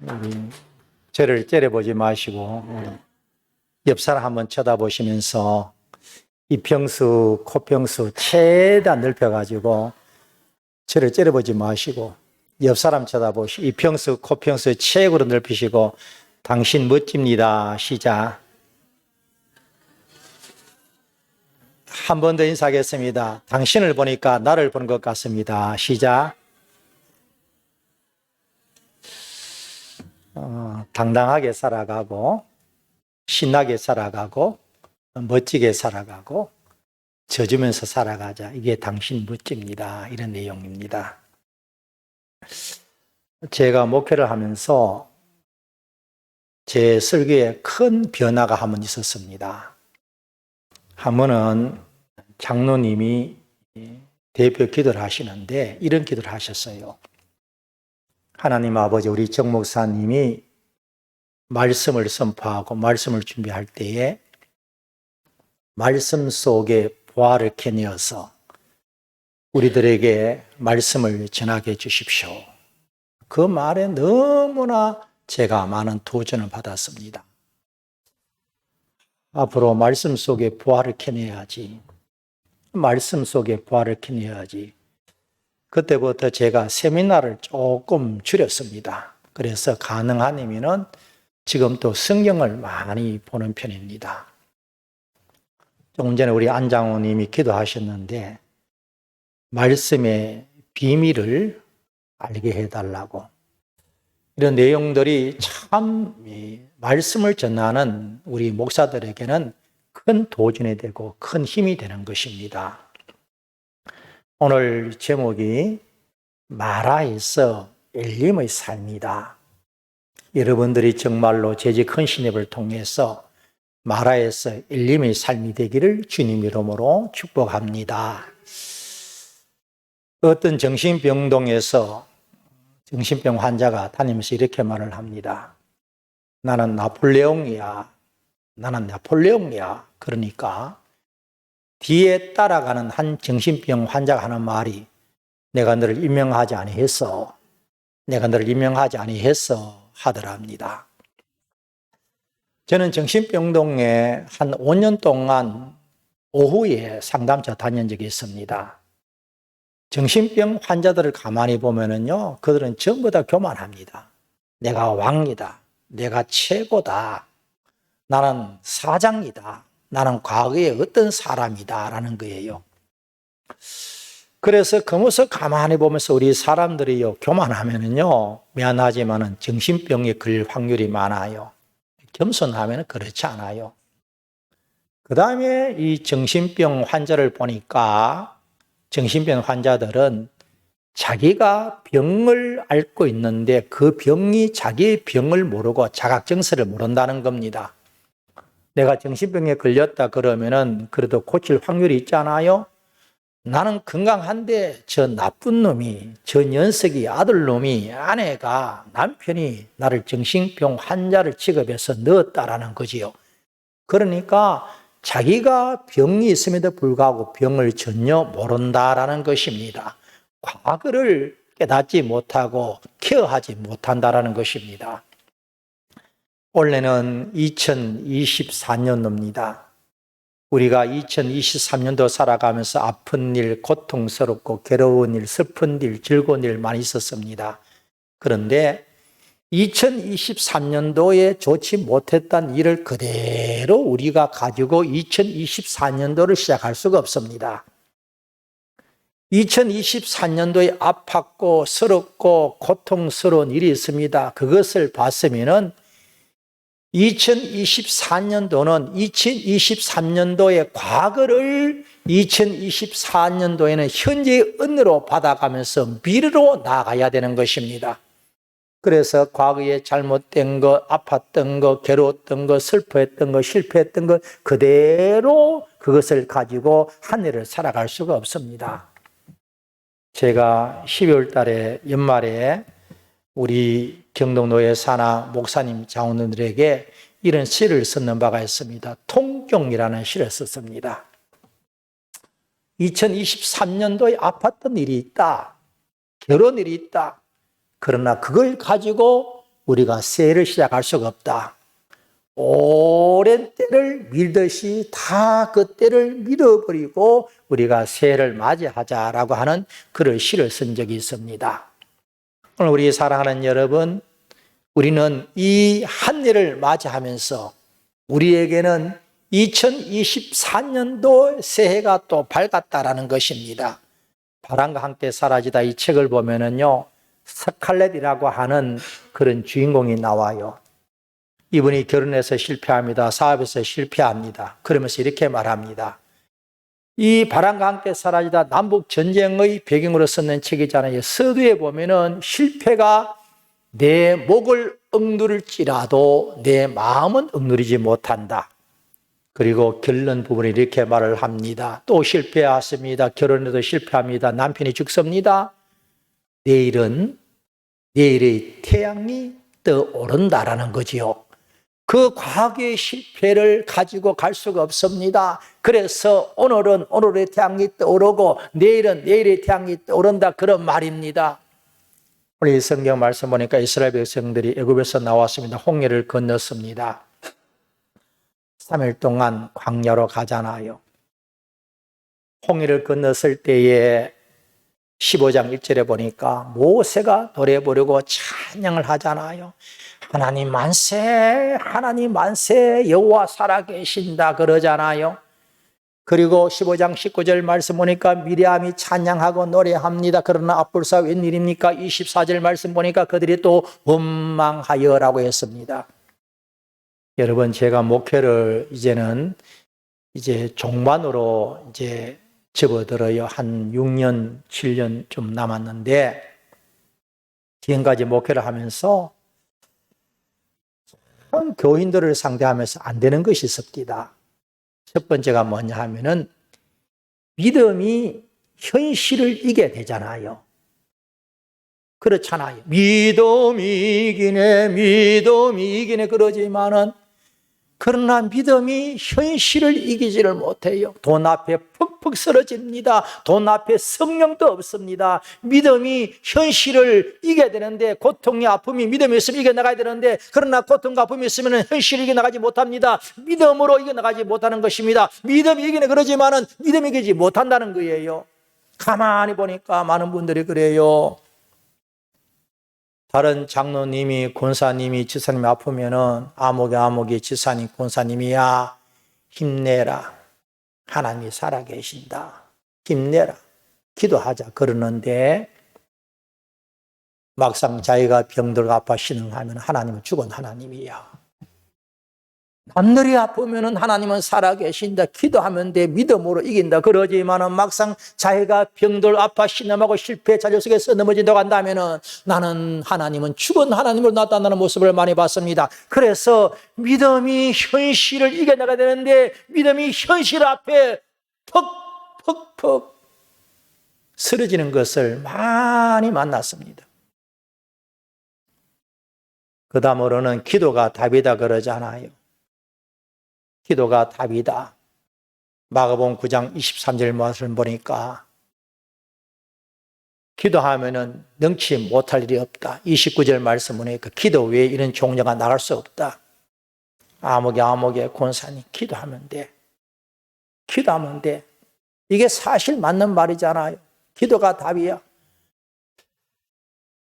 우리 저를 째려보지 마시고 옆 사람 한번 쳐다보시면서 이평수, 코평수 최대한 넓혀가지고 저를 째려보지 마시고 옆 사람 쳐다보시고 이평수, 코평수 최고로 넓히시고 당신 멋집니다. 시작. 한 번 더 인사하겠습니다. 당신을 보니까 나를 보는 것 같습니다. 시작. 당당하게 살아가고 신나게 살아가고 멋지게 살아가고 져주면서 살아가자. 이게 당신 멋집니다. 이런 내용입니다. 제가 목회를 하면서 제 설교에 큰 변화가 한 번 있었습니다. 한 번은 장로님이 대표 기도를 하시는데 이런 기도를 하셨어요. 하나님 아버지, 우리 정 목사님이 말씀을 선포하고 말씀을 준비할 때에 말씀 속에 보화를 캐내어서 우리들에게 말씀을 전하게 해 주십시오. 그 말에 너무나 제가 많은 도전을 받았습니다. 앞으로 말씀 속에 보화를 캐내야지. 말씀 속에 보화를 캐내야지. 그때부터 제가 세미나를 조금 줄였습니다. 그래서 가능하면 지금 또 성경을 많이 보는 편입니다. 조금 전에 우리 안장호님이 기도하셨는데 말씀의 비밀을 알게 해달라고. 이런 내용들이 참 말씀을 전하는 우리 목사들에게는 큰 도전이 되고 큰 힘이 되는 것입니다. 오늘 제목이 마라에서 엘림의 삶이다. 여러분들이 정말로 재직 헌신협을 통해서 마라에서 엘림의 삶이 되기를 주님 이름으로 축복합니다. 어떤 정신병동에서 정신병 환자가 다니면서 이렇게 말을 합니다. 나는 나폴레옹이야. 나는 나폴레옹이야. 그러니까 뒤에 따라가는 한 정신병 환자가 하는 말이 내가 너를 임명하지 아니했어. 내가 너를 임명하지 아니했어 하더랍니다. 저는 정신병동에 한 5년 동안 오후에 상담차 다닌 적이 있습니다. 정신병 환자들을 가만히 보면은요, 그들은 전부 다 교만합니다. 내가 왕이다. 내가 최고다. 나는 사장이다. 나는 과거에 어떤 사람이다. 라는 거예요. 그래서 그 모습 가만히 보면서 우리 사람들이요, 교만하면은요, 미안하지만은 정신병에 걸릴 확률이 많아요. 겸손하면은 그렇지 않아요. 그 다음에 이 정신병 환자를 보니까 정신병 환자들은 자기가 병을 앓고 있는데 그 병이 자기의 병을 모르고 자각정서를 모른다는 겁니다. 내가 정신병에 걸렸다 그러면은 그래도 고칠 확률이 있잖아요. 나는 건강한데 저 나쁜 놈이, 저 녀석이, 아들놈이, 아내가, 남편이 나를 정신병 환자를 취급해서 넣었다라는 거지요. 그러니까 자기가 병이 있음에도 불구하고 병을 전혀 모른다라는 것입니다. 과거를 깨닫지 못하고 케어하지 못한다라는 것입니다. 올해는 2024년도입니다. 우리가 2023년도 살아가면서 아픈 일, 고통스럽고 괴로운 일, 슬픈 일, 즐거운 일 많이 있었습니다. 그런데 2023년도에 좋지 못했던 일을 그대로 우리가 가지고 2024년도를 시작할 수가 없습니다. 2023년도에 아팠고 서럽고 고통스러운 일이 있습니다. 그것을 봤으면은 2024년도는 2023년도의 과거를 2024년도에는 현재의 은혜로 받아가면서 미래로 나아가야 되는 것입니다. 그래서 과거에 잘못된 것, 아팠던 것, 괴로웠던 것, 슬퍼했던 것, 실패했던 것 그대로 그것을 가지고 한 해를 살아갈 수가 없습니다. 제가 12월 달에 연말에 우리 경동노예 산하 목사님 장로들에게 이런 시를 썼는 바가 있습니다. 통경이라는 시를 썼습니다. 2023년도에 아팠던 일이 있다. 결혼 일이 있다. 그러나 그걸 가지고 우리가 새해를 시작할 수가 없다. 오랜 때를 밀듯이 다 그 때를 밀어버리고 우리가 새해를 맞이하자라고 하는 그런 시를 쓴 적이 있습니다. 오늘 우리 사랑하는 여러분, 우리는 이 한 해를 맞이하면서 우리에게는 2024년도 새해가 또 밝았다라는 것입니다. 바람과 함께 사라지다 이 책을 보면은요, 스칼렛이라고 하는 그런 주인공이 나와요. 이분이 결혼해서 실패합니다. 사업에서 실패합니다. 그러면서 이렇게 말합니다. 이 바람과 함께 사라지다 남북 전쟁의 배경으로 썼는 책이잖아요. 서두에 보면은 실패가 내 목을 억누를지라도 내 마음은 억누르지 못한다. 그리고 결론 부분에 이렇게 말을 합니다. 또 실패했습니다. 결혼해도 실패합니다. 남편이 죽습니다. 내일은 내일의 태양이 떠오른다라는 거지요. 그 과거의 실패를 가지고 갈 수가 없습니다. 그래서 오늘은 오늘의 태양이 떠오르고 내일은 내일의 태양이 떠오른다, 그런 말입니다. 우리 성경 말씀 보니까 이스라엘 백성들이 애굽에서 나왔습니다. 홍해를 건넜습니다. 3일 동안 광야로 가잖아요. 홍해를 건넜을 때에 15장 1절에 보니까 모세가 노래 부르고 찬양을 하잖아요. 하나님 만세, 하나님 만세, 여호와 살아계신다 그러잖아요. 그리고 15장 19절 말씀 보니까 미리암이 찬양하고 노래합니다. 그러나 앞불사 웬일입니까? 24절 말씀 보니까 그들이 또 원망하여라고 했습니다. 여러분, 제가 목회를 이제 종반으로 이제 접어들어요. 한 6년, 7년 좀 남았는데, 지금까지 목회를 하면서 참 교인들을 상대하면서 안 되는 것이 있습니다. 첫 번째가 뭐냐 하면은 믿음이 현실을 이겨야 되잖아요. 그렇잖아요. 믿음이 이기네 그러지만은, 그러나 믿음이 현실을 이기지를 못해요. 돈 앞에 퍽퍽 쓰러집니다. 돈 앞에 성령도 없습니다. 믿음이 현실을 이겨야 되는데, 고통이 아픔이 믿음이 있으면 이겨나가야 되는데, 그러나 고통과 아픔이 있으면 현실을 이겨나가지 못합니다. 믿음으로 이겨나가지 못하는 것입니다. 믿음이 이기네 그러지만은 믿음이 이기지 못한다는 거예요. 가만히 보니까 많은 분들이 그래요. 다른 장로님이, 권사님이, 지사님이 아프면은 아목이 지사님, 권사님이야 힘내라, 하나님이 살아계신다, 힘내라, 기도하자 그러는데, 막상 자기가 병들고 아파 신앙하면 하나님은 죽은 하나님이야. 남들이 아프면 하나님은 살아계신다, 기도하면 돼, 믿음으로 이긴다 그러지만은 막상 자기가 병들 아파 신음하고 실패 자료 속에서 넘어진다고 한다면은 나는 하나님은 죽은 하나님으로 나타나는 모습을 많이 봤습니다. 그래서 믿음이 현실을 이겨나가야 되는데, 믿음이 현실 앞에 퍽퍽퍽 쓰러지는 것을 많이 만났습니다. 그 다음으로는 기도가 답이다 그러잖아요. 기도가 답이다. 마가복음 9장 23절 말씀 보니까 기도하면은 능치 못할 일이 없다. 29절 말씀 보니까 기도 외에 이런 종려가 나갈 수 없다. 아목의 권사님 기도하면 돼. 기도하면 돼. 이게 사실 맞는 말이잖아요. 기도가 답이야.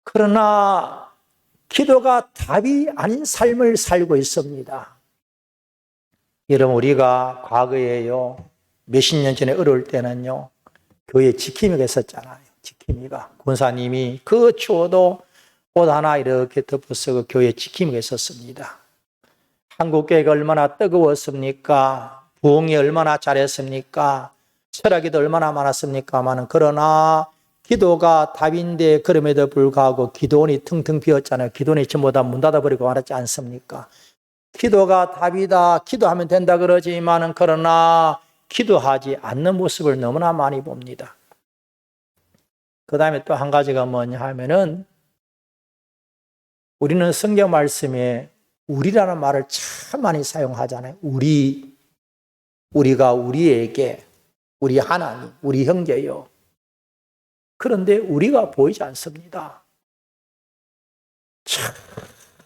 그러나 기도가 답이 아닌 삶을 살고 있습니다. 여러분, 우리가 과거에요, 몇십 년 전에 어려울 때는요, 교회 지킴이가 있었잖아요. 지킴이가. 권사님이 그 추워도 옷 하나 이렇게 덮어쓰고 교회 지킴이가 있었습니다. 한국교회가 얼마나 뜨거웠습니까? 부흥이 얼마나 잘했습니까? 철학이도 얼마나 많았습니까만은, 그러나 기도가 답인데 그럼에도 불구하고 기도원이 텅텅 비었잖아요. 기도원이 전부 다 문 닫아버리고 말았지 않습니까? 기도가 답이다, 기도하면 된다 그러지만은, 그러나 기도하지 않는 모습을 너무나 많이 봅니다. 그 다음에 또 한 가지가 뭐냐 하면은, 우리는 성경 말씀에 우리라는 말을 참 많이 사용하잖아요. 우리가 우리에게, 우리 하나님, 우리 형제요. 그런데 우리가 보이지 않습니다. 참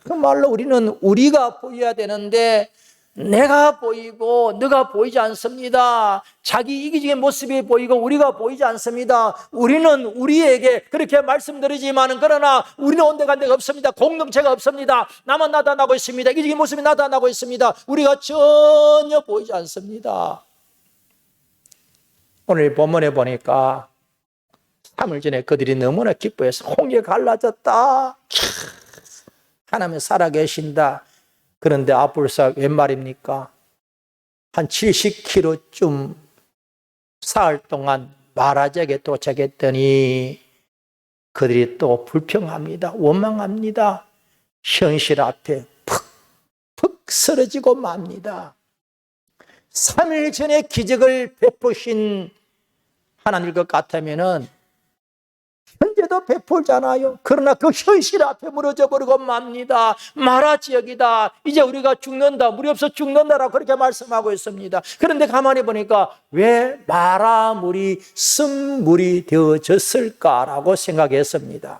정말로 우리는 우리가 보여야 되는데 내가 보이고 너가 보이지 않습니다. 자기 이기적인 모습이 보이고 우리가 보이지 않습니다. 우리는 우리에게 그렇게 말씀드리지만 그러나 우리는 온데간데가 없습니다. 공동체가 없습니다. 나만 나타나고 있습니다. 이기적인 모습이 나타나고 있습니다. 우리가 전혀 보이지 않습니다. 오늘 본문에 보니까 3일 전에 그들이 너무나 기뻐해서 홍해 갈라졌다. 하나님 살아계신다. 그런데 아불사 웬 말입니까? 한 70km쯤 사흘 동안 마라 지역에 도착했더니 그들이 또 불평합니다. 원망합니다. 현실 앞에 푹 쓰러지고 맙니다. 3일 전에 기적을 베푸신 하나님일 것 같으면은 현재도 베풀잖아요. 그러나 그 현실 앞에 무너져 버리고 맙니다. 마라 지역이다. 이제 우리가 죽는다. 물이 없어 죽는다라고 그렇게 말씀하고 있습니다. 그런데 가만히 보니까 왜 마라물이 쓴물이 되어졌을까라고 생각했습니다.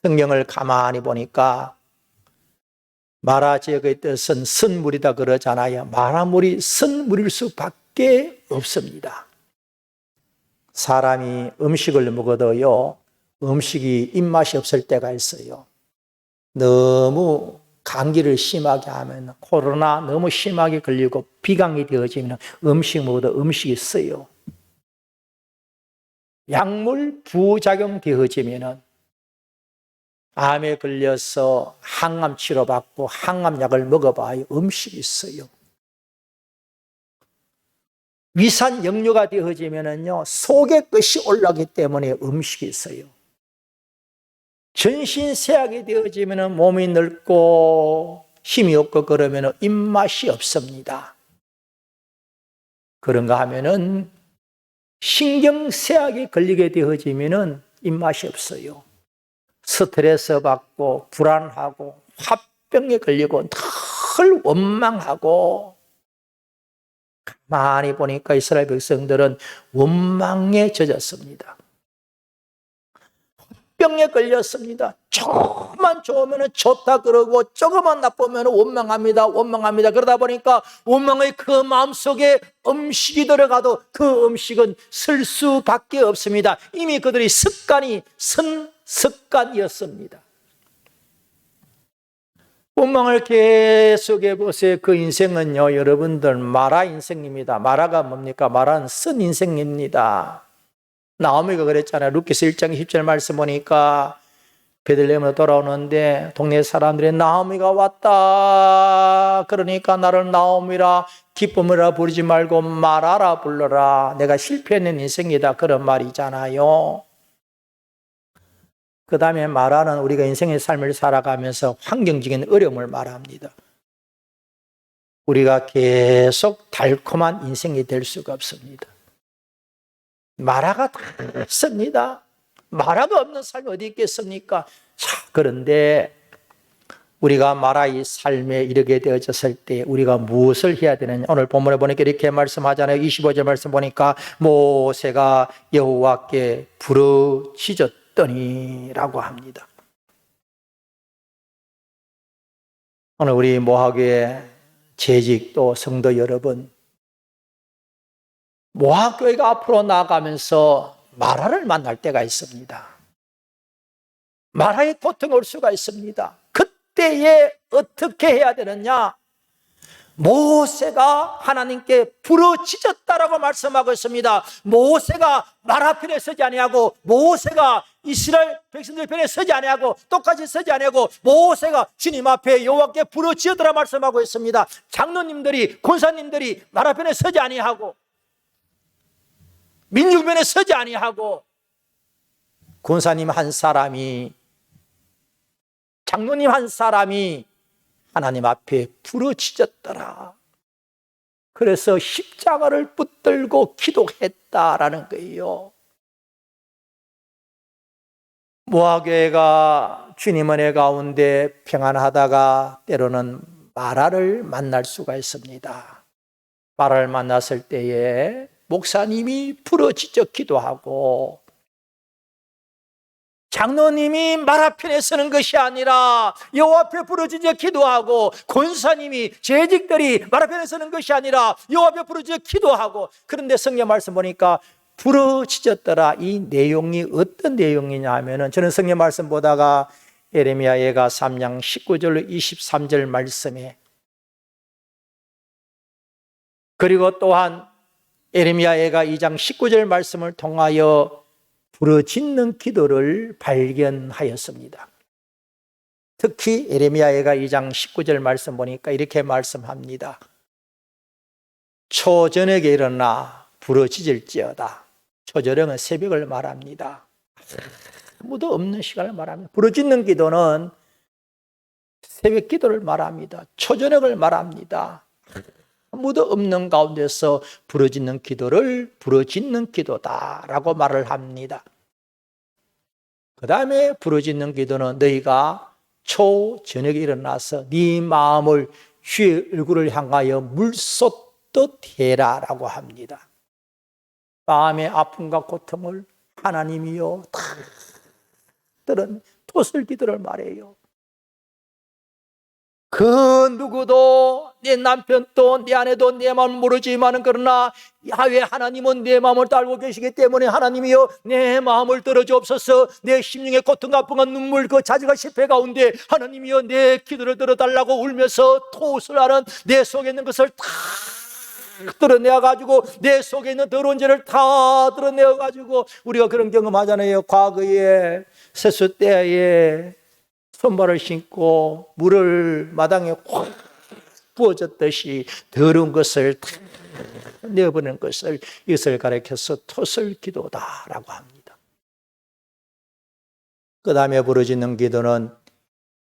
성경을 가만히 보니까 마라 지역의 뜻은 쓴물이다 그러잖아요. 마라물이 쓴물일 수밖에 없습니다. 사람이 음식을 먹어도요, 음식이 입맛이 없을 때가 있어요. 너무 감기를 심하게 하면, 코로나 너무 심하게 걸리고 비강이 되어지면 음식 먹어도 음식이 써요. 약물 부작용 되어지면 암에 걸려서 항암 치료받고 항암약을 먹어봐야 음식이 써요. 위산 역류가 되어지면은요, 속의 것이 올라오기 때문에 음식이 있어요. 전신 세약이 되어지면은 몸이 늙고 힘이 없고 그러면은 입맛이 없습니다. 그런가 하면은 신경 세약이 걸리게 되어지면은 입맛이 없어요. 스트레스 받고 불안하고 화병에 걸리고 늘 원망하고, 많이 보니까 이스라엘 백성들은 원망에 젖었습니다. 병에 걸렸습니다. 조금만 좋으면 좋다 그러고 조금만 나쁘면 원망합니다. 그러다 보니까 원망의 그 마음속에 음식이 들어가도 그 음식은 쓸 수밖에 없습니다. 이미 그들의 습관이 습관이었습니다. 원망을 계속해 보세요. 그 인생은요, 여러분들 마라 인생입니다. 마라가 뭡니까? 마라는 쓴 인생입니다. 나오미가 그랬잖아요. 루키스 1장 10절 말씀 보니까 베들레헴으로 돌아오는데 동네 사람들이 나오미가 왔다. 그러니까 나를 나오미라 기쁨이라 부르지 말고 마라라 불러라. 내가 실패했는 인생이다. 그런 말이잖아요. 그 다음에 마라는 우리가 인생의 삶을 살아가면서 환경적인 어려움을 말합니다. 우리가 계속 달콤한 인생이 될 수가 없습니다. 마라가 다 있습니다. 마라가 없는 삶이 어디 있겠습니까? 자, 그런데 우리가 마라의 삶에 이르게 되어졌을 때 우리가 무엇을 해야 되느냐? 오늘 본문에 보니까 이렇게 말씀하잖아요. 25절 말씀 보니까 모세가 여호와께 부르짖었더니라고 합니다. 오늘 우리 모하교회 재직 또 성도 여러분, 모하교회가 앞으로 나아가면서 마라를 만날 때가 있습니다. 마라의 고통이 올 수가 있습니다. 그때에 어떻게 해야 되느냐? 모세가 하나님께 부르짖었다라고 말씀하고 있습니다. 모세가 마라 편에 서지 아니하고, 모세가 이스라엘 백성들 편에 서지 아니하고, 똑같이 서지 아니하고, 모세가 주님 앞에 여호와께 부르짖었다라 말씀하고 있습니다. 장로님들이, 권사님들이 마라 편에 서지 아니하고, 민중편에 서지 아니하고, 권사님 한 사람이, 장로님 한 사람이 하나님 앞에 부르짖었더라. 그래서 십자가를 붙들고 기도했다라는 거예요. 모하교회가 주님 은혜 가운데 평안하다가 때로는 마라를 만날 수가 있습니다. 마라를 만났을 때에 목사님이 부르짖어 기도하고, 장로님이 말 앞에 서는 것이 아니라 여호와 앞에 부르짖어 기도하고, 권사님이 재직들이 말 앞에 서는 것이 아니라 여호와 앞에 부르짖어 기도하고. 그런데 성경 말씀 보니까 부르짖었더라. 이 내용이 어떤 내용이냐 하면은, 저는 성경 말씀 보다가 예레미야 예가 3장 19절로 23절 말씀에, 그리고 또한 예레미야 예가 2장 19절 말씀을 통하여 부르짖는 기도를 발견하였습니다. 특히 예레미야 예가 2장 19절 말씀 보니까 이렇게 말씀합니다. 초저녁에 일어나 부르짖을지어다. 초저녁은 새벽을 말합니다. 아무도 없는 시간을 말합니다. 부르짖는 기도는 새벽 기도를 말합니다. 초저녁을 말합니다. 아무도 없는 가운데서 부르짖는 기도를 부르짖는 기도다라고 말을 합니다. 그 다음에 부르짖는 기도는 너희가 초저녁에 일어나서 네 마음을 주의 얼굴을 향하여 물쏟듯 해라라고 합니다. 마음의 아픔과 고통을 하나님이요 다 들은 토설 기도를 말해요. 그 누구도, 내 남편도 내 아내도 내 마음을 모르지만은, 그러나 야훼 하나님은 내 마음을 알고 계시기 때문에 하나님이여 내 마음을 들어주옵소서. 내 심령의 고통과 아픔과 눈물, 그 자질과 실패 가운데 하나님이여 내 기도를 들어달라고 울면서 토설하는 내 속에 있는 것을 다 드러내어가지고, 내 속에 있는 더러운 죄를 다 드러내어가지고, 우리가 그런 경험하잖아요. 과거에 세수 때에 손발을 신고 물을 마당에 확 부어졌듯이 더러운 것을 다 내어버리는 것을, 이것을 가리켜서 토설 기도다라고 합니다. 그 다음에 부르짖는 기도는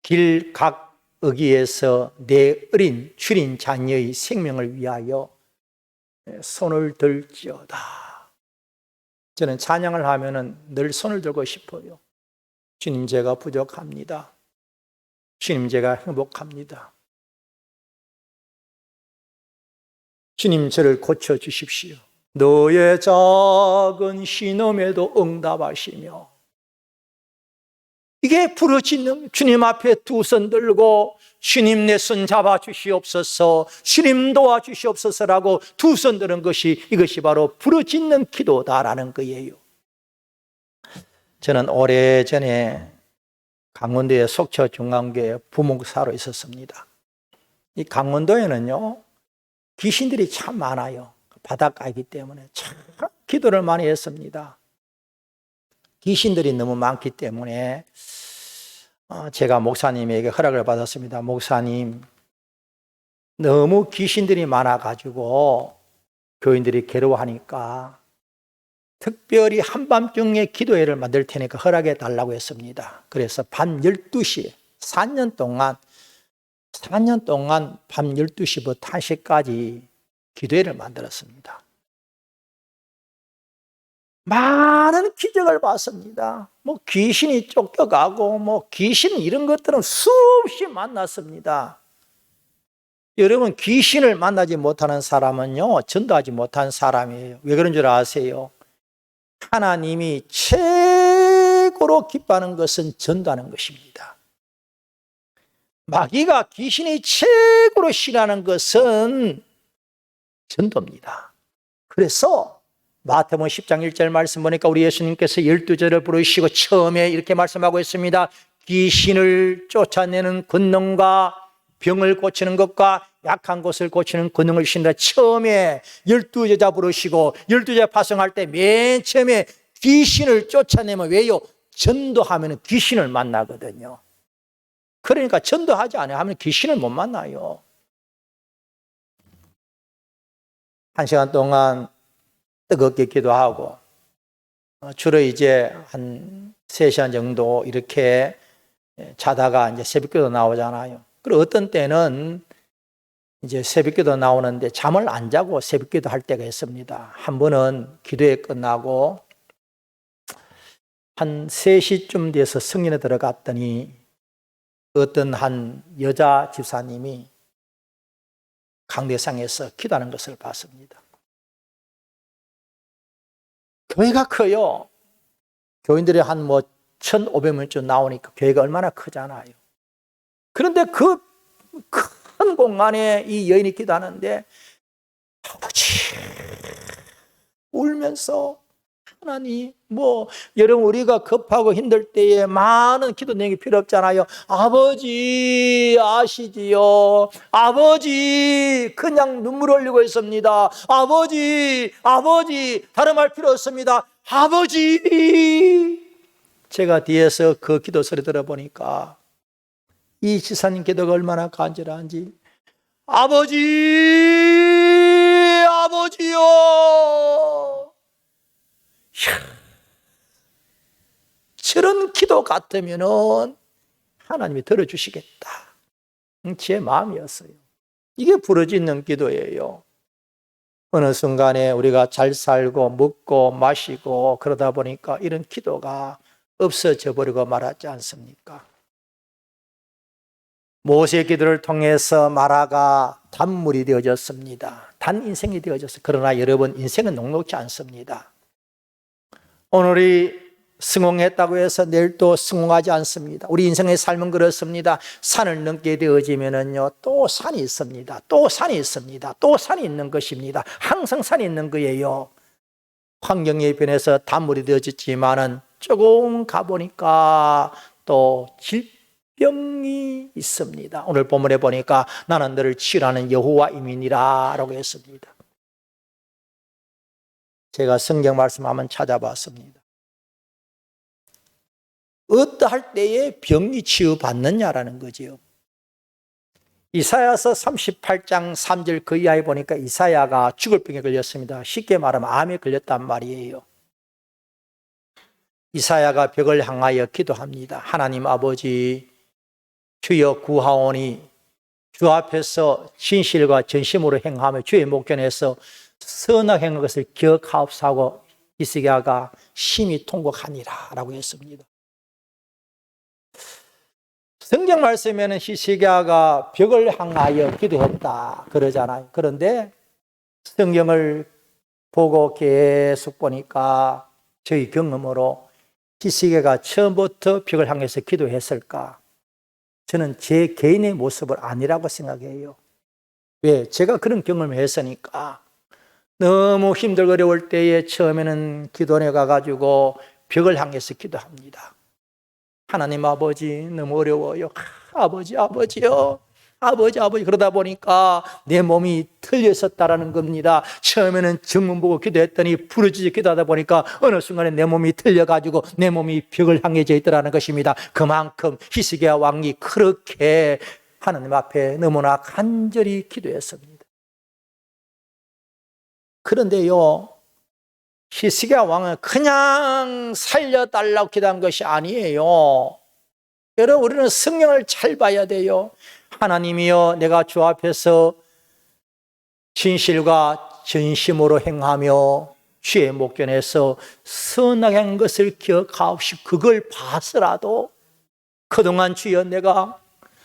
길 각 어귀에서 내 어린 줄인 자녀의 생명을 위하여 손을 들지어다. 저는 찬양을 하면은 늘 손을 들고 싶어요. 주님, 제가 부족합니다. 주님, 제가 행복합니다. 주님, 저를 고쳐주십시오. 너의 작은 신음에도 응답하시며. 이게 부르짖는, 주님 앞에 두 손 들고 주님 내 손 잡아주시옵소서, 주님 도와주시옵소서라고 두 손 드는 것이, 이것이 바로 부르짖는 기도다라는 거예요. 저는 오래전에 강원도의 속초 중앙교회 부목사로 있었습니다. 이 강원도에는요, 귀신들이 참 많아요. 바닷가이기 때문에 참 기도를 많이 했습니다. 귀신들이 너무 많기 때문에 제가 목사님에게 허락을 받았습니다. 목사님, 너무 귀신들이 많아가지고 교인들이 괴로워하니까 특별히 한밤중에 기도회를 만들 테니까 허락해 달라고 했습니다. 그래서 밤 12시, 4년 동안 밤 12시부터 1시까지 기도회를 만들었습니다. 많은 기적을 봤습니다. 뭐 귀신이 쫓겨가고 뭐 귀신 이런 것들은 수없이 만났습니다. 여러분, 귀신을 만나지 못하는 사람은요, 전도하지 못한 사람이에요. 왜 그런 줄 아세요? 하나님이 최고로 기뻐하는 것은 전도하는 것입니다. 마귀가, 귀신이 최고로 싫어하는 것은 전도입니다. 그래서 마태복음 10장 1절 말씀 보니까 우리 예수님께서 12절을 부르시고 처음에 이렇게 말씀하고 있습니다. 귀신을 쫓아내는 권능과 병을 고치는 것과 약한 것을 고치는 권능을 주신다. 처음에 12제자 부르시고 12제자 파송할 때 맨 처음에 귀신을 쫓아내면, 왜요? 전도하면 귀신을 만나거든요. 그러니까 전도하지 않아요 하면 귀신을 못 만나요. 1시간 동안 뜨겁게 기도하고, 주로 이제 한 3시간 정도 이렇게 자다가 이제 새벽기도 나오잖아요. 그리고 어떤 때는 이제 새벽기도 나오는데 잠을 안 자고 새벽기도 할 때가 있습니다. 한 번은 기도회 끝나고 한 3시쯤 돼서 성전에 들어갔더니 어떤 한 여자 집사님이 강대상에서 기도하는 것을 봤습니다. 교회가 커요. 교인들이 한 1,500명쯤 나오니까 교회가 얼마나 크잖아요. 그런데 그 큰 공간에 이 여인이 기도하는데 아버지 울면서 하나님, 여러분 우리가 급하고 힘들 때에 많은 기도 내용이 필요 없잖아요. 아버지 아시지요? 아버지 그냥 눈물 흘리고 있습니다. 아버지 다른 말 필요 없습니다. 아버지. 제가 뒤에서 그 기도 소리 들어보니까 이 지사님 기도가 얼마나 간절한지, 아버지요. 저런 기도 같으면은 하나님이 들어주시겠다. 제 마음이었어요. 이게 부르짖는 기도예요. 어느 순간에 우리가 잘 살고 먹고 마시고 그러다 보니까 이런 기도가 없어져 버리고 말하지 않습니까? 모세의 기도를 통해서 마라가 단물이 되어졌습니다. 단 인생이 되어졌어요. 그러나 여러분, 인생은 녹록지 않습니다. 오늘이 성공했다고 해서 내일 또 성공하지 않습니다. 우리 인생의 삶은 그렇습니다. 산을 넘게 되어지면은요, 또 산이 있습니다. 또 산이 있습니다. 또 산이 있는 것입니다. 항상 산이 있는 거예요. 환경이 변해서 단물이 되어졌지만은 조금 가보니까 또 질병이 있습니다. 오늘 본문에 보니까 나는 너를 치유하는 여호와임이니라 라고 했습니다. 제가 성경 말씀 한번 찾아봤습니다. 어떠할 때에 병이 치유받느냐라는 거지요. 이사야서 38장 3절 그 이하에 보니까 이사야가 죽을 병에 걸렸습니다. 쉽게 말하면 암에 걸렸단 말이에요. 이사야가 벽을 향하여 기도합니다. 하나님 아버지, 주여 구하오니 주 앞에서 진실과 전심으로 행하며 주의 목전에서 선하게 행한 것을 기억하옵소서. 히스기야가 심히 통곡하니라 라고 했습니다. 성경 말씀에는 히스기야가 벽을 향하여 기도했다 그러잖아요. 그런데 성경을 보고 계속 보니까 저희 경험으로 히스기야가 처음부터 벽을 향해서 기도했을까? 저는 제 개인의 모습을 아니라고 생각해요. 왜? 제가 그런 경험을 했으니까. 너무 힘들고 어려울 때에 처음에는 기도원에 가가지고 벽을 향해서 기도합니다. 하나님 아버지 너무 어려워요. 아버지요. 아버지 그러다 보니까 내 몸이 틀렸었다라는 겁니다. 처음에는 정문 보고 기도했더니 부르짖어 기도하다 보니까 어느 순간에 내 몸이 틀려가지고 내 몸이 벽을 향해져 있더라는 것입니다. 그만큼 히스기야 왕이 그렇게 하나님 앞에 너무나 간절히 기도했습니다. 그런데요, 히스기야 왕은 그냥 살려달라고 기도한 것이 아니에요. 여러분, 우리는 성경을 잘 봐야 돼요. 하나님이여, 내가 주 앞에서 진실과 전심으로 행하며 주의 목전에서 선하게 한 것을 기억하옵시고 그걸 봐서라도 그동안 주여 내가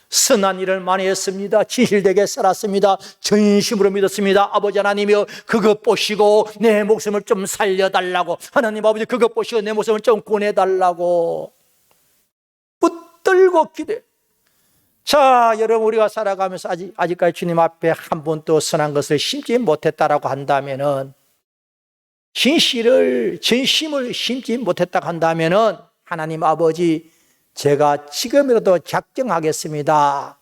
선한 일을 많이 했습니다. 진실되게 살았습니다. 전심으로 믿었습니다. 아버지 하나님이여, 그것 보시고 내 목숨을 좀 살려달라고, 하나님 아버지 그것 보시고 내 목숨을 좀 구해달라고 붙들고 기도해. 자, 여러분, 우리가 살아가면서 아직까지 주님 앞에 한 번도 선한 것을 심지 못했다라고 한다면은, 전심을 심지 못했다고 한다면은, 하나님 아버지, 제가 지금이라도 작정하겠습니다.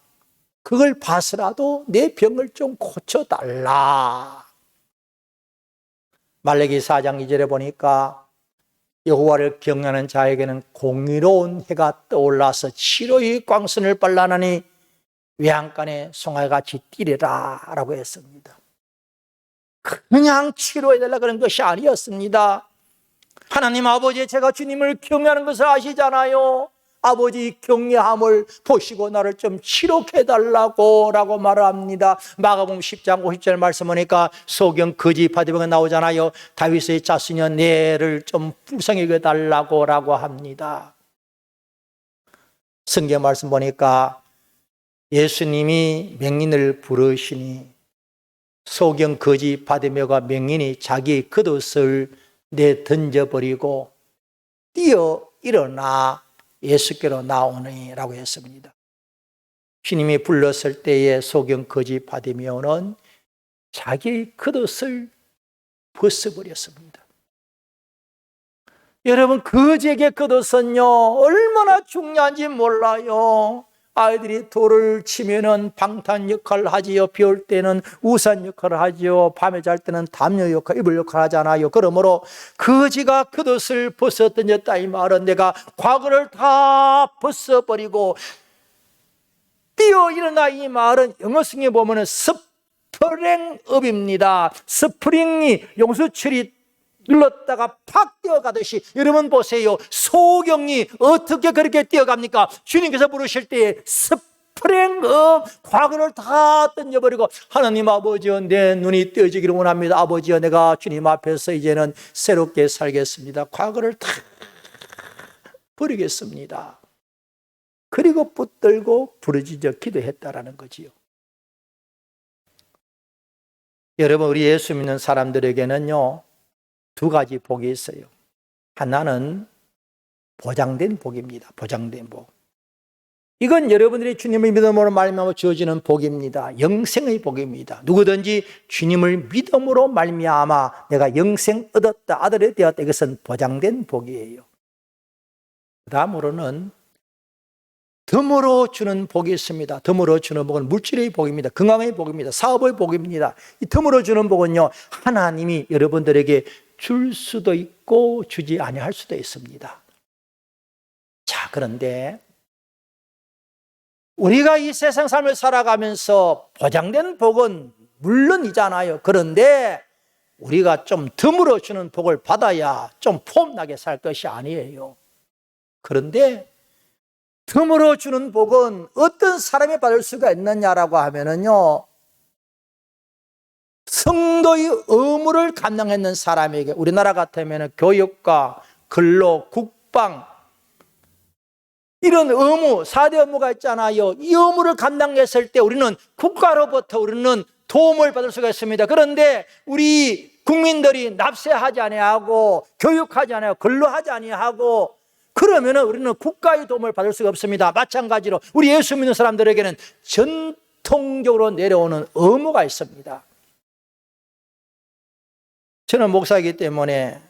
그걸 봐서라도 내 병을 좀 고쳐달라. 말라기 4장 2절에 보니까 여호와를 경외하는 자에게는 공의로운 해가 떠올라서 치료의 광선을 발라나니 외양간에 송아지같이 뛰리라 라고 했습니다. 그냥 치료해달라 그런 것이 아니었습니다. 하나님 아버지, 제가 주님을 경외하는 것을 아시잖아요. 아버지 경외함을 보시고 나를 좀 치료해달라고 라고 말합니다. 마가복음 10장 50절 말씀하니까 소경 거지 바디병에 나오잖아요. 다윗의 자손이여 내를 좀 불쌍히 해달라고 라고 합니다. 성경 말씀 보니까 예수님이 맹인을 부르시니 소경 거지 바디메오가 맹인이 자기의 겉옷을 내던져버리고 뛰어 일어나 예수께로 나오느니라고 했습니다. 주님이 불렀을 때에 소경 거지 바디메오는 자기의 겉옷을 벗어버렸습니다. 여러분, 거지에게 겉옷은요 얼마나 중요한지 몰라요. 아이들이 돌을 치면은 방탄 역할을 하지요. 비 올 때는 우산 역할을 하지요. 밤에 잘 때는 담요 역할, 이불 역할을 하잖아요. 그러므로 거지가 겉옷을 벗어던졌다 이 말은 내가 과거를 다 벗어버리고 뛰어 일어나 이 말은 영어성에 보면은 스프링업입니다. 스프링이 용수철이 눌렀다가 팍 뛰어가듯이 여러분 보세요. 소경이 어떻게 그렇게 뛰어갑니까? 주님께서 부르실 때에 스프링업, 과거를 다 던져버리고 하나님 아버지여 내 눈이 떼어지기를 원합니다. 아버지여 내가 주님 앞에서 이제는 새롭게 살겠습니다. 과거를 다 버리겠습니다. 그리고 붙들고 부르짖어 기도했다라는 거지요. 여러분, 우리 예수 믿는 사람들에게는요 두 가지 복이 있어요. 하나는 보장된 복입니다. 보장된 복. 이건 여러분들이 주님을 믿음으로 말미암아 주어지는 복입니다. 영생의 복입니다. 누구든지 주님을 믿음으로 말미암아 내가 영생 얻었다, 아들이 되었다, 이것은 보장된 복이에요. 그 다음으로는 덤으로 주는 복이 있습니다. 덤으로 주는 복은 물질의 복입니다. 건강의 복입니다. 사업의 복입니다. 이 덤으로 주는 복은요 하나님이 여러분들에게 줄 수도 있고 주지 아니할 수도 있습니다. 자, 그런데 우리가 이 세상 삶을 살아가면서 보장된 복은 물론이잖아요. 그런데 우리가 좀 덤으로 주는 복을 받아야 좀 폼나게 살 것이 아니에요. 그런데 덤으로 주는 복은 어떤 사람이 받을 수가 있느냐라고 하면은요 성도의 의무를 감당했는 사람에게, 우리나라 같으면 교육과 근로, 국방 이런 의무, 4대 의무가 있잖아요. 이 의무를 감당했을 때 우리는 국가로부터 우리는 도움을 받을 수가 있습니다. 그런데 우리 국민들이 납세하지 아니하고 교육하지 아니하고 근로하지 아니하고 그러면 우리는 국가의 도움을 받을 수가 없습니다. 마찬가지로 우리 예수 믿는 사람들에게는 전통적으로 내려오는 의무가 있습니다. 저는 목사이기 때문에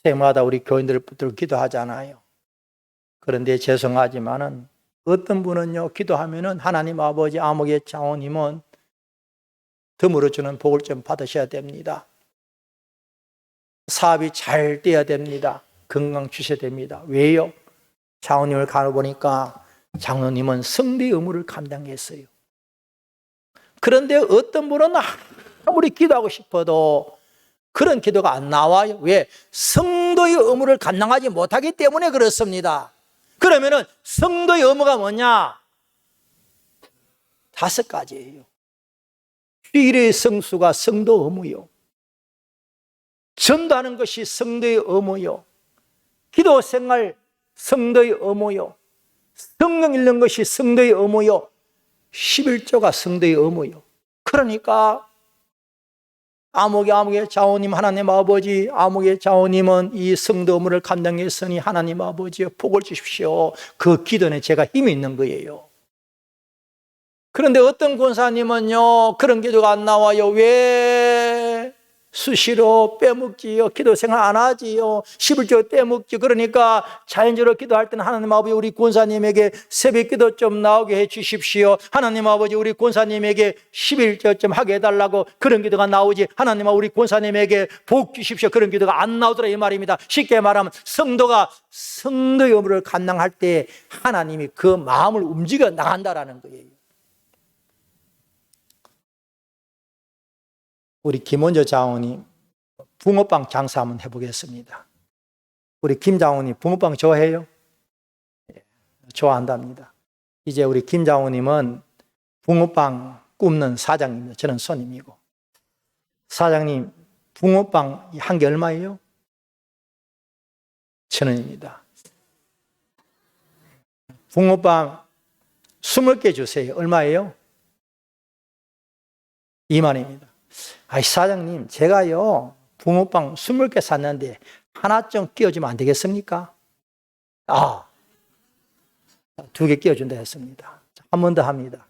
새마다 우리 교인들을 붙들고 기도하잖아요. 그런데 죄송하지만은 어떤 분은요 기도하면은 하나님 아버지 아무개 장로님은 덤으로 주는 복을 좀 받으셔야 됩니다. 사업이 잘 돼야 됩니다. 건강 주셔야 됩니다. 왜요? 장로님을 가보니까 장로님은 성대의 의무를 감당했어요. 그런데 어떤 분은 아무리 기도하고 싶어도 그런 기도가 안 나와요. 왜? 성도의 의무를 감당하지 못하기 때문에 그렇습니다. 그러면은 성도의 의무가 뭐냐? 5가지예요. 주일의 성수가 성도 의무요. 전도하는 것이 성도의 의무요. 기도 생활 성도의 의무요. 성령 읽는 것이 성도의 의무요. 11조가 성도의 의무요. 그러니까 아무개 장로님, 하나님 아버지, 아무개 장로님은 이 성도 의무를 감당했으니 하나님 아버지여 복을 주십시오. 그 기도는 제가 힘이 있는 거예요. 그런데 어떤 권사님은요 그런 기도가 안 나와요. 왜? 수시로 빼먹지요. 기도 생활 안 하지요. 11조 빼먹지. 그러니까 자연적으로 기도할 때는 하나님 아버지 우리 권사님에게 새벽 기도 좀 나오게 해 주십시오. 하나님 아버지 우리 권사님에게 11조 좀 하게 해달라고 그런 기도가 나오지. 하나님 아버지 우리 권사님에게 복 주십시오. 그런 기도가 안 나오더라 이 말입니다. 쉽게 말하면 성도가 성도의 의무를 감당할 때 하나님이 그 마음을 움직여 나간다라는 거예요. 우리 김원조 장로님 붕어빵 장사 한번 해보겠습니다. 우리 김 장로님 붕어빵 좋아해요? 좋아한답니다. 이제 우리 김 장로님은 붕어빵 굽는 사장입니다. 저는 손님이고. 사장님 붕어빵 한 개 얼마예요? 1,000원입니다. 붕어빵 20개 주세요. 얼마예요? 2만원입니다. 아이 사장님 제가요 붕어빵 20개 샀는데 하나 좀 끼워주면 안 되겠습니까? 2개 끼워준다 했습니다. 한 번 더 합니다.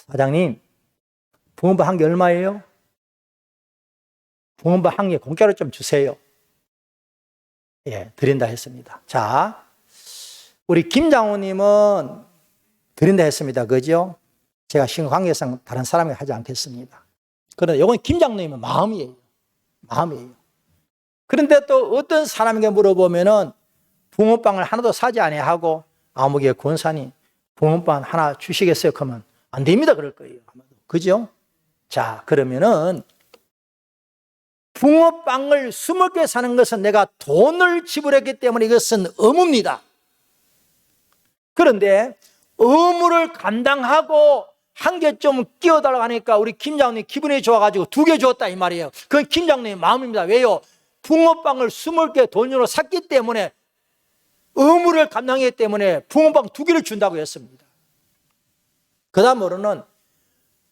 사장님, 붕어빵 한 개 얼마예요? 붕어빵 한 개 공짜로 좀 주세요. 예, 드린다 했습니다. 자, 우리 김장호님은 드린다 했습니다. 그죠? 제가 신관계상 다른 사람이 하지 않겠습니다. 그런데 이건 김장로님의 마음이에요. 마음이에요. 그런데 또 어떤 사람에게 물어보면은 붕어빵을 하나도 사지 아니하고 아무개 권사님 붕어빵 하나 주시겠어요? 그러면 안 됩니다. 그럴 거예요. 그죠? 자, 그러면은 붕어빵을 20개 사는 것은 내가 돈을 지불했기 때문에 이것은 의무입니다. 그런데 의무를 감당하고 한 개 좀 끼워달라고 하니까 우리 김장님 기분이 좋아가지고 2개 주었다 이 말이에요. 그건 김장님의 마음입니다. 왜요? 붕어빵을 20개 돈으로 샀기 때문에 의무를 감당했기 때문에 붕어빵 2개를 준다고 했습니다. 그 다음으로는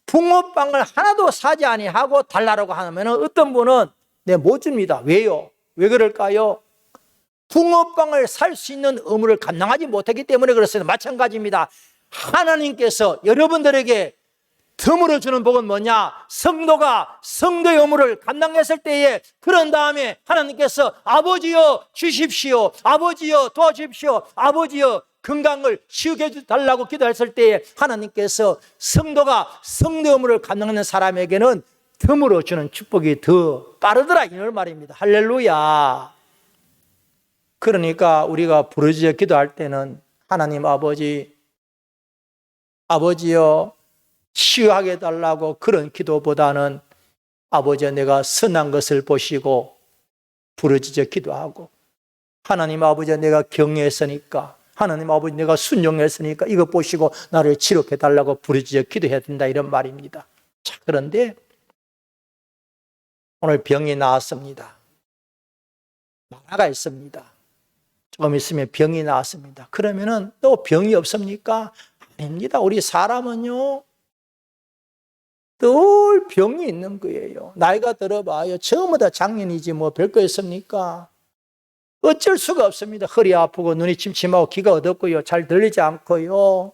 붕어빵을 하나도 사지 아니하고 달라고 하면 어떤 분은 못 줍니다. 왜요? 왜 그럴까요? 붕어빵을 살 수 있는 의무를 감당하지 못했기 때문에 그렇습니다. 마찬가지입니다. 하나님께서 여러분들에게 덤으로 주는 복은 뭐냐? 성도가 성도의 의무를 감당했을 때에 그런 다음에 하나님께서 아버지여 주십시오. 아버지여 도와주십시오. 아버지여 건강을 치유해 달라고 기도했을 때에 하나님께서 성도가 성도의 의무를 감당하는 사람에게는 덤으로 주는 축복이 더 빠르더라 이런 말입니다. 할렐루야. 그러니까 우리가 부르짖어 기도할 때는 하나님 아버지여 치유하게 해달라고 그런 기도보다는 아버지여 내가 선한 것을 보시고 부르짖어 기도하고 하나님 아버지여 내가 경외했으니까 하나님 아버지 내가 순종했으니까 이거 보시고 나를 치료해 달라고 부르짖어 기도해야 된다 이런 말입니다. 자, 그런데 오늘 병이 나왔습니다. 만화가 있습니다. 조금 있으면 병이 나왔습니다. 그러면은 또 병이 없습니까? 아닙니다. 우리 사람은요 늘 병이 있는 거예요. 나이가 들어봐요. 전부 다 작년이지 뭐 별거 있습니까? 어쩔 수가 없습니다. 허리 아프고 눈이 침침하고 귀가 어둡고요. 잘 들리지 않고요.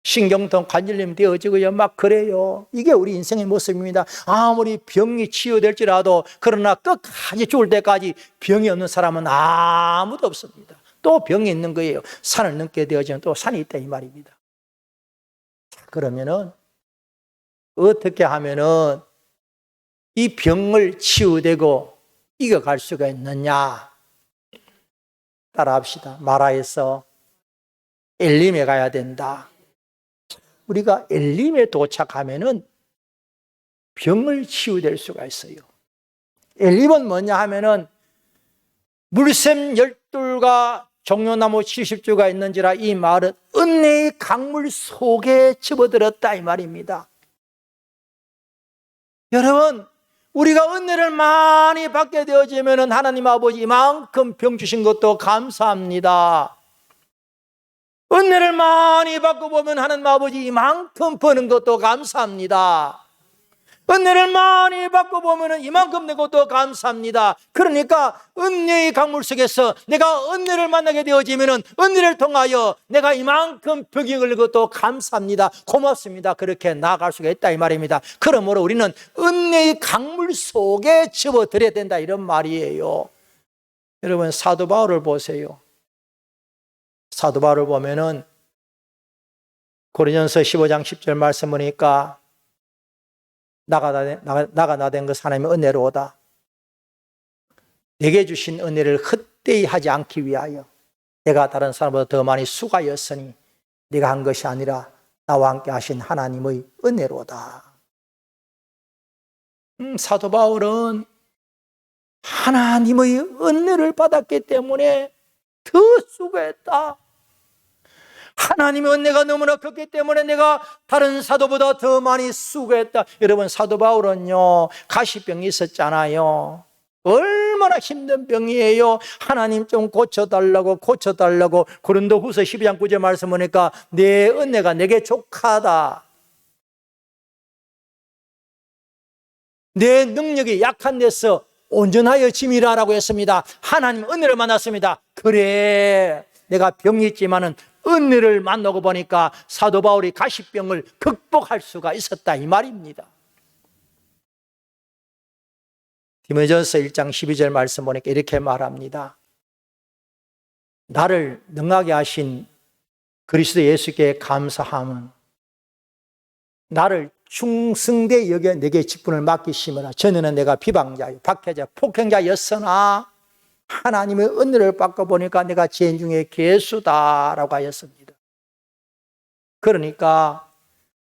신경통 관절염 되어지고요. 막 그래요. 이게 우리 인생의 모습입니다. 아무리 병이 치유될지라도 그러나 끝까지 죽을 때까지 병이 없는 사람은 아무도 없습니다. 또 병이 있는 거예요. 산을 넘게 되어지면 또 산이 있다 이 말입니다. 그러면은 어떻게 하면은 이 병을 치유되고 이겨갈 수가 있느냐? 따라합시다. 마라에서 엘림에 가야 된다. 우리가 엘림에 도착하면은 병을 치유될 수가 있어요. 엘림은 뭐냐 하면은 물샘 12가 종려나무 70주가 있는지라 이 마을은 은혜의 강물 속에 집어들었다 이 말입니다. 여러분 우리가 은혜를 많이 받게 되어지면 하나님 아버지 이만큼 병 주신 것도 감사합니다. 은혜를 많이 받고 보면 하나님 아버지 이만큼 버는 것도 감사합니다. 은혜를 많이 받고 보면 이만큼 된 것도 감사합니다. 그러니까 은혜의 강물 속에서 내가 은혜를 만나게 되어지면 은혜를 통하여 내가 이만큼 병이 걸린 것도 감사합니다. 고맙습니다. 그렇게 나아갈 수가 있다 이 말입니다. 그러므로 우리는 은혜의 강물 속에 집어들여야 된다 이런 말이에요. 여러분 사도 바울을 보세요. 사도 바울을 보면은 고린도전서 15장 10절 말씀 보니까 나가 나된 것 하나님의 은혜로다. 내게 주신 은혜를 헛되이 하지 않기 위하여 내가 다른 사람보다 더 많이 수고하였으니 네가 한 것이 아니라 나와 함께 하신 하나님의 은혜로다. 사도 바울은 하나님의 은혜를 받았기 때문에 더 수고했다. 하나님의 은혜가 너무나 컸기 때문에 내가 다른 사도보다 더 많이 수고했다. 여러분 사도 바울은요 가시병이 있었잖아요. 얼마나 힘든 병이에요. 하나님 좀 고쳐달라고 고린도후서 12장 9절 말씀 보니까 내 은혜가 내게 족하다. 내 능력이 약한 데서 온전하여 짐이라라고 했습니다. 하나님 은혜를 만났습니다. 그래 내가 병이 있지만은 은혜를 만나고 보니까 사도 바울이 가시병을 극복할 수가 있었다 이 말입니다. 디모데전서 1장 12절 말씀 보니까 이렇게 말합니다. 나를 능하게 하신 그리스도 예수께 감사함은 나를 충성되이 여겨 내게 직분을 맡기심이라. 전에는 내가 비방자요 박해자 폭행자였으나 하나님의 은혜를 받고 보니까 내가 죄인 중에 괴수다라고 하였습니다. 그러니까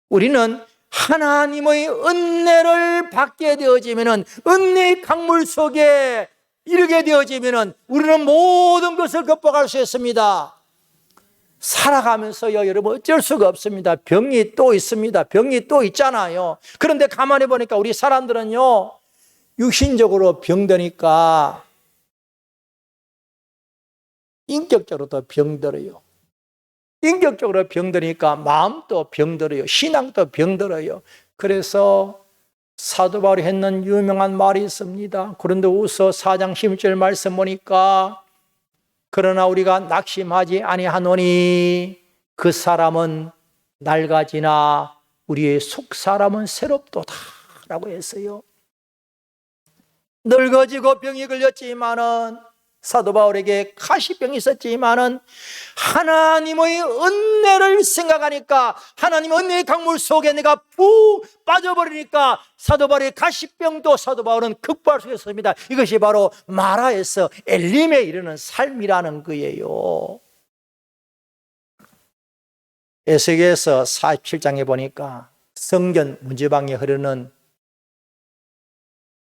우리는 하나님의 은혜를 받게 되어지면, 은혜의 강물 속에 이르게 되어지면 우리는 모든 것을 극복할 수 있습니다. 살아가면서요, 여러분 어쩔 수가 없습니다. 병이 또 있습니다. 병이 또 있잖아요. 그런데 가만히 보니까 우리 사람들은요, 육신적으로 병드니까 인격적으로도 병들어요. 인격적으로 병드니까 마음도 병들어요. 신앙도 병들어요. 그래서 사도 바울이 했는 유명한 말이 있습니다. 고린도후서 4장 11절 말씀 보니까 그러나 우리가 낙심하지 아니하노니 그 사람은 낡아지나 우리의 속 사람은 새롭도다 라고 했어요. 늙어지고 병이 걸렸지만은, 사도 바울에게 가시병이 있었지만은 하나님의 은혜를 생각하니까, 하나님의 은혜의 강물 속에 내가 푹 빠져버리니까 사도 바울의 가시병도 사도 바울은 극복할 수 있었습니다. 이것이 바로 마라에서 엘림에 이르는 삶이라는 거예요. 에스겔서 47장에 보니까 성전 문지방에 흐르는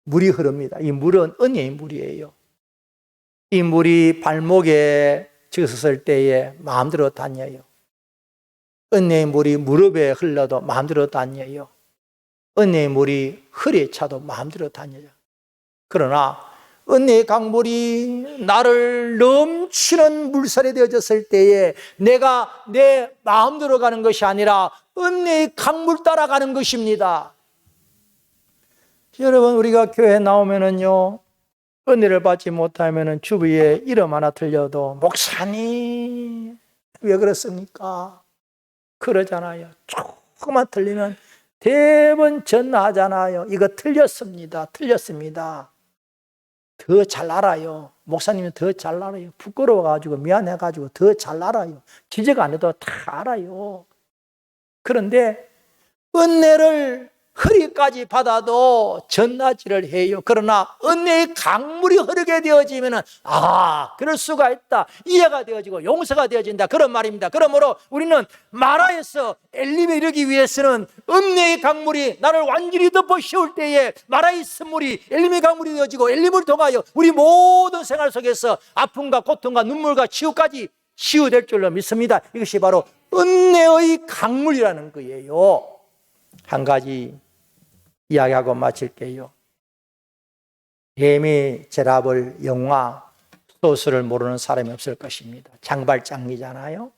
물이 흐릅니다. 이 물은 은혜의 물이에요. 이 물이 발목에 젖었을 때에 마음대로 다녀요. 은혜의 물이 무릎에 흘러도 마음대로 다녀요. 은혜의 물이 허리에 차도 마음대로 다녀요. 그러나 은혜의 강물이 나를 넘치는 물살이 되어졌을 때에 내가 내 마음대로 가는 것이 아니라 은혜의 강물 따라가는 것입니다. 여러분, 우리가 교회에 나오면은요, 은혜를 받지 못하면 주위에 이름 하나 들려도 목사님 왜 그렇습니까? 그러잖아요. 조금만 틀리면 대번 전화하잖아요. 이거 틀렸습니다. 틀렸습니다. 더 잘 알아요. 목사님은 더 잘 알아요. 부끄러워가지고 미안해가지고 더 잘 알아요. 지적 안 해도 다 알아요. 그런데 은혜를 허리까지 받아도 전하지를 해요. 그러나 은혜의 강물이 흐르게 되어지면 그럴 수가 있다, 이해가 되어지고 용서가 되어진다, 그런 말입니다. 그러므로 우리는 마라에서 엘림에 이르기 위해서는 은혜의 강물이 나를 완전히 덮어 씌울 때에 마라의 선물이 엘림의 강물이 되어지고, 엘림을 통하여 우리 모든 생활 속에서 아픔과 고통과 눈물과 치유까지 치유될 줄로 믿습니다. 이것이 바로 은혜의 강물이라는 거예요. 한 가지 이야기하고 마칠게요. 레미 제라블 영화 소설을 모르는 사람이 없을 것입니다. 장발장이잖아요.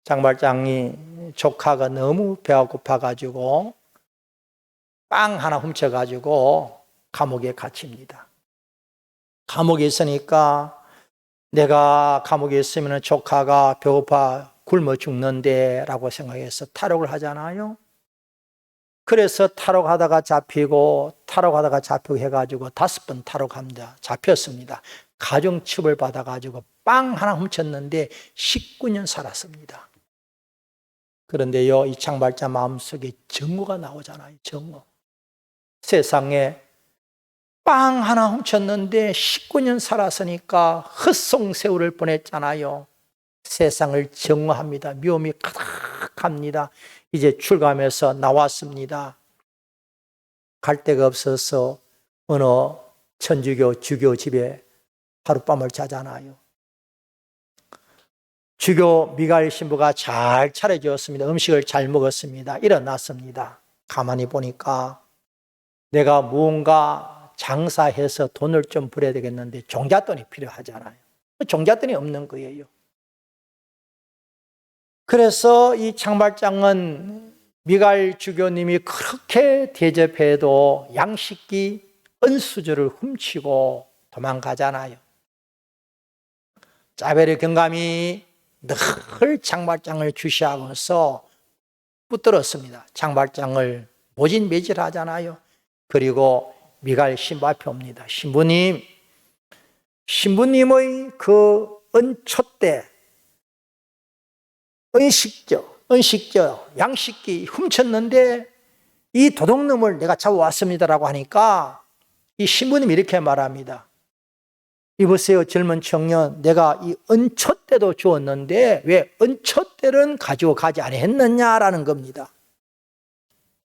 장발장이 조카가 너무 배가 고파가지고 빵 하나 훔쳐가지고 감옥에 갇힙니다. 감옥에 있으니까 내가 감옥에 있으면 조카가 배고파 굶어 죽는데 라고 생각해서 탈옥을 하잖아요. 그래서 탈옥하다가 잡히고 해가지고 5번 탈옥합니다. 잡혔습니다. 가정치벌 받아가지고 빵 하나 훔쳤는데 19년 살았습니다. 그런데요, 이 장발자 마음속에 증오가 나오잖아요. 증오. 세상에 빵 하나 훔쳤는데 19년 살았으니까 헛송세월을 보냈잖아요. 세상을 증오합니다. 미움이 가득합니다. 이제 출감해서 나왔습니다. 갈 데가 없어서 어느 천주교 주교 집에 하룻밤을 자잖아요. 주교 미가엘 신부가 잘 차려주었습니다. 음식을 잘 먹었습니다. 일어났습니다. 가만히 보니까 내가 무언가 장사해서 돈을 좀 벌어야 되겠는데 종잣돈이 필요하잖아요. 종잣돈이 없는 거예요. 그래서 이 장발장은 미가엘 주교님이 그렇게 대접해도 양식기 은수저를 훔치고 도망가잖아요. 짜베르 경감이 늘 장발장을 주시하면서 붙들었습니다. 장발장을 모진매질하잖아요. 그리고 미갈 신부 앞에 옵니다. 신부님의 그 은촛대, 은식저, 양식기 훔쳤는데 이 도둑놈을 내가 잡아왔습니다라고 하니까 이 신부님이 이렇게 말합니다. 이보세요, 젊은 청년, 내가 이 은촛대도 주었는데 왜 은촛대는 가지고 가지 아니했느냐라는 겁니다.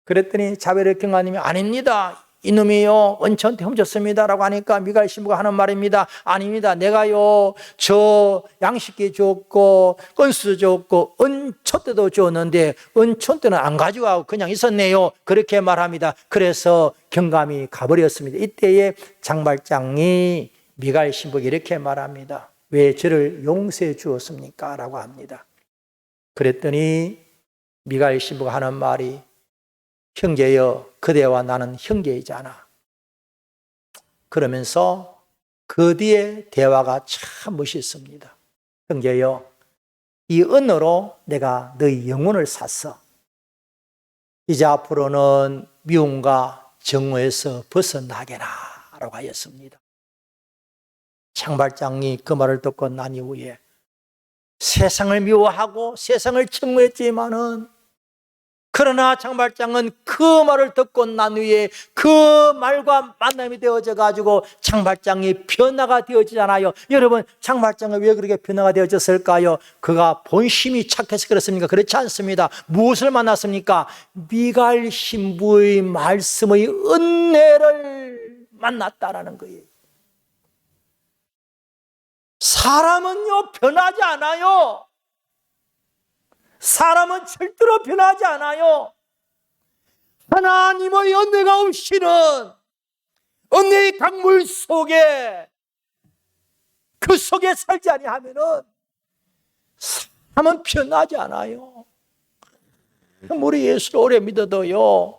그랬더니 자베르 경관님이 아닙니다. 이놈이요 은총대 훔쳤습니다라고 하니까 미갈 신부가 하는 말입니다. 아닙니다. 내가요 저 양식기 줬고 건수 줬고 은촛대도 줬는데 은총대는 안 가져가고 그냥 있었네요. 그렇게 말합니다. 그래서 경감이 가버렸습니다. 이때에 장발장이 미갈 신부에게 이렇게 말합니다. 왜 저를 용서해 주었습니까? 라고 합니다. 그랬더니 미갈 신부가 하는 말이 형제여, 그대와 나는 형제이잖아. 그러면서 그 뒤에 대화가 참 멋있습니다. 형제여, 이 은으로 내가 너희 영혼을 샀어. 이제 앞으로는 미움과 정오에서 벗어나게나 라고 하였습니다. 장발장이 그 말을 듣고 난 이후에 세상을 미워하고 세상을 증오했지만은 그러나 장발장은 그 말을 듣고 난 후에 그 말과 만남이 되어져 가지고 장발장이 변화가 되어지잖아요. 여러분, 장발장은 왜 그렇게 변화가 되어졌을까요? 그가 본심이 착해서 그렇습니까? 그렇지 않습니다. 무엇을 만났습니까? 미갈 신부의 말씀의 은혜를 만났다라는 거예요. 사람은요 변하지 않아요. 사람은 절대로 변하지 않아요. 하나님의 은혜가 없이는 은혜의 강물 속에 그 속에 살지 아니하면은 사람은 변하지 않아요. 우리 예수를 오래 믿어도요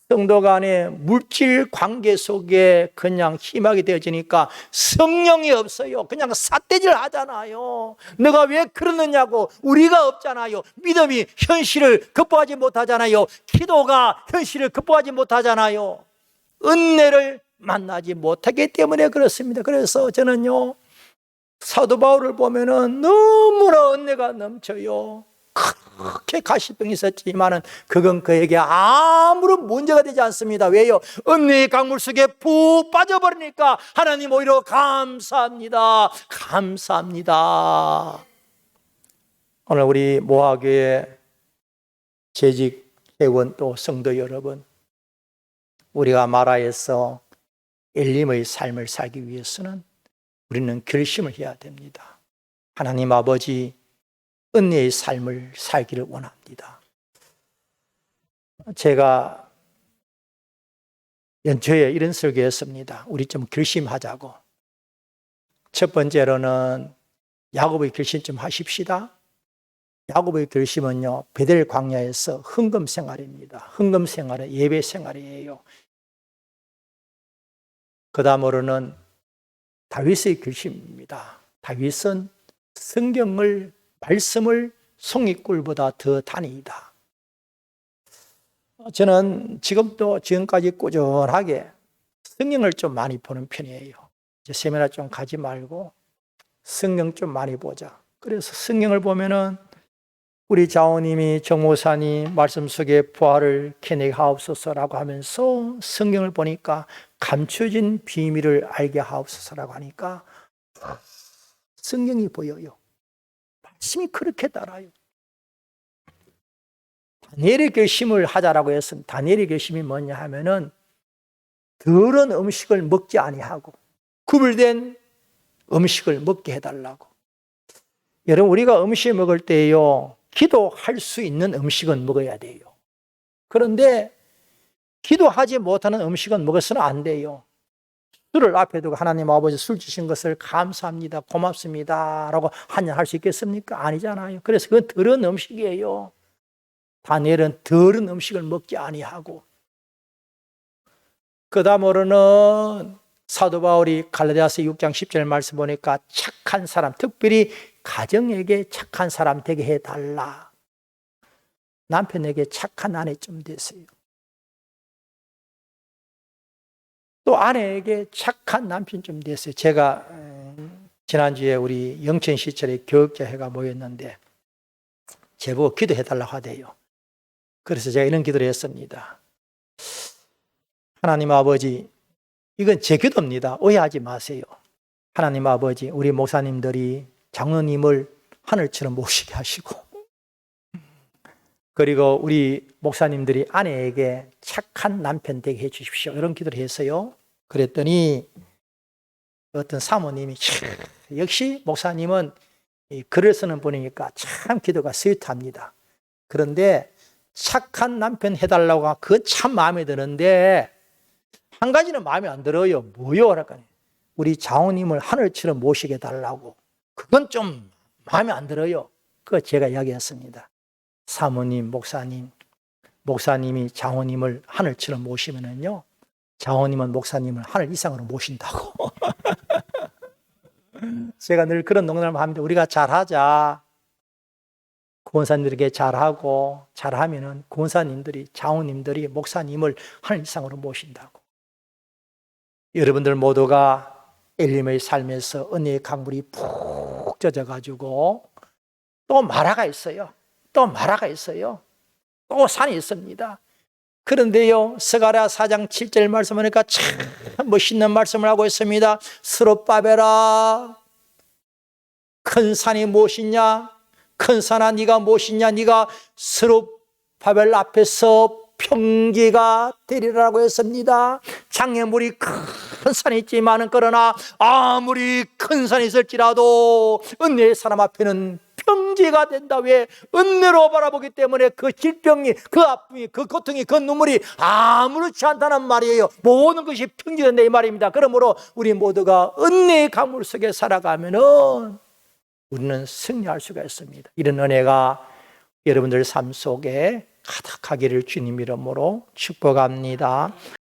성도 간의 물질 관계 속에 그냥 희망이 되어지니까 성령이 없어요. 그냥 삿대질 하잖아요. 내가 왜 그러느냐고. 우리가 없잖아요. 믿음이 현실을 극복하지 못하잖아요. 기도가 현실을 극복하지 못하잖아요. 은혜를 만나지 못하기 때문에 그렇습니다. 그래서 저는요 사도 바울을 보면은 너무나 은혜가 넘쳐요. 그렇게 가시병이 있었지만은 그건 그에게 아무런 문제가 되지 않습니다. 왜요? 은혜의 강물 속에 푹 빠져버리니까 하나님 오히려 감사합니다. 감사합니다. 오늘 우리 모하교회 재직 회원 또 성도 여러분, 우리가 마라에서 엘림의 삶을 살기 위해서는 우리는 결심을 해야 됩니다. 하나님 아버지 은혜의 삶을 살기를 원합니다. 제가 연초에 이런 설교했습니다. 우리 좀 결심하자고. 첫 번째로는 야곱의 결심 좀 하십시다. 야곱의 결심은요 베델 광야에서 헌금 생활입니다. 헌금 생활은 예배 생활이에요. 그 다음으로는 다윗의 결심입니다. 다윗은 성경을 말씀을 송이꿀보다 더 다니다. 저는 지금까지 꾸준하게 성경을 좀 많이 보는 편이에요. 이제 세미나 좀 가지 말고 성경 좀 많이 보자. 그래서 성경을 보면은 우리 장로님이 정목사님 말씀 속에 부활을 캐내게 하옵소서라고 하면서 성경을 보니까 감춰진 비밀을 알게 하옵소서라고 하니까 성경이 보여요. 말씀이 그렇게 따라요. 다니엘의 결심을 하자라고 했으면 다니엘의 결심이 뭐냐 하면은 더러운 음식을 먹지 아니하고 구별된 음식을 먹게 해달라고. 여러분, 우리가 음식 먹을 때요 기도할 수 있는 음식은 먹어야 돼요. 그런데 기도하지 못하는 음식은 먹어서는 안 돼요. 술을 앞에 두고 하나님 아버지 술 주신 것을 감사합니다, 고맙습니다 라고 한잔 할 수 있겠습니까? 아니잖아요. 그래서 그건 더러운 음식이에요. 다니엘은 더러운 음식을 먹지 아니하고, 그 다음으로는 사도 바울이 갈라디아서 6장 10절 말씀 보니까 착한 사람, 특별히 가정에게 착한 사람 되게 해달라. 남편에게 착한 아내 좀 되세요. 또 아내에게 착한 남편 좀 되세요. 제가 지난주에 우리 영천 시절에 교육자회가 모였는데 제보고 기도해달라고 하대요. 그래서 제가 이런 기도를 했습니다. 하나님 아버지, 이건 제 기도입니다. 오해하지 마세요. 하나님 아버지, 우리 목사님들이 장로님을 하늘처럼 모시게 하시고, 그리고 우리 목사님들이 아내에게 착한 남편 되게 해주십시오. 이런 기도를 했어요. 그랬더니 어떤 사모님이 역시 목사님은 글을 쓰는 분이니까 참 기도가 스윗합니다. 그런데 착한 남편 해달라고 그건 참 마음에 드는데 한 가지는 마음에 안 들어요. 뭐요? 그러니까 우리 장로님을 하늘처럼 모시게 달라고. 그건 좀 마음에 안 들어요. 그거 제가 이야기했습니다. 사모님, 목사님이 장로님을 하늘처럼 모시면은요, 장로님은 목사님을 하늘 이상으로 모신다고. 제가 늘 그런 농담을 합니다. 우리가 잘하자. 권사님들에게 잘하고 잘하면은 권사님들이, 장로님들이 목사님을 하늘 이상으로 모신다고. 여러분들 모두가 엘림의 삶에서 은혜의 강물이 푹 젖어가지고 또 마라가 있어요. 또 산이 있습니다. 그런데요, 스가랴 4장 7절 말씀하니까 참 멋있는 말씀을 하고 있습니다. 스룹바벨아, 큰 산이 무엇이냐? 큰 산아, 네가 무엇이냐? 네가 스룹바벨 앞에서 평지가 되리라고 했습니다. 장애물이 큰 산이 있지만은 그러나 아무리 큰 산이 있을지라도 은혜의 사람 앞에는 평지가 된다. 왜? 은혜로 바라보기 때문에 그 질병이, 그 아픔이, 그 고통이, 그 눈물이 아무렇지 않다는 말이에요. 모든 것이 평지된다 이 말입니다. 그러므로 우리 모두가 은혜의 강물 속에 살아가면은 우리는 승리할 수가 있습니다. 이런 은혜가 여러분들 삶 속에 가득하기를 주님 이름으로 축복합니다.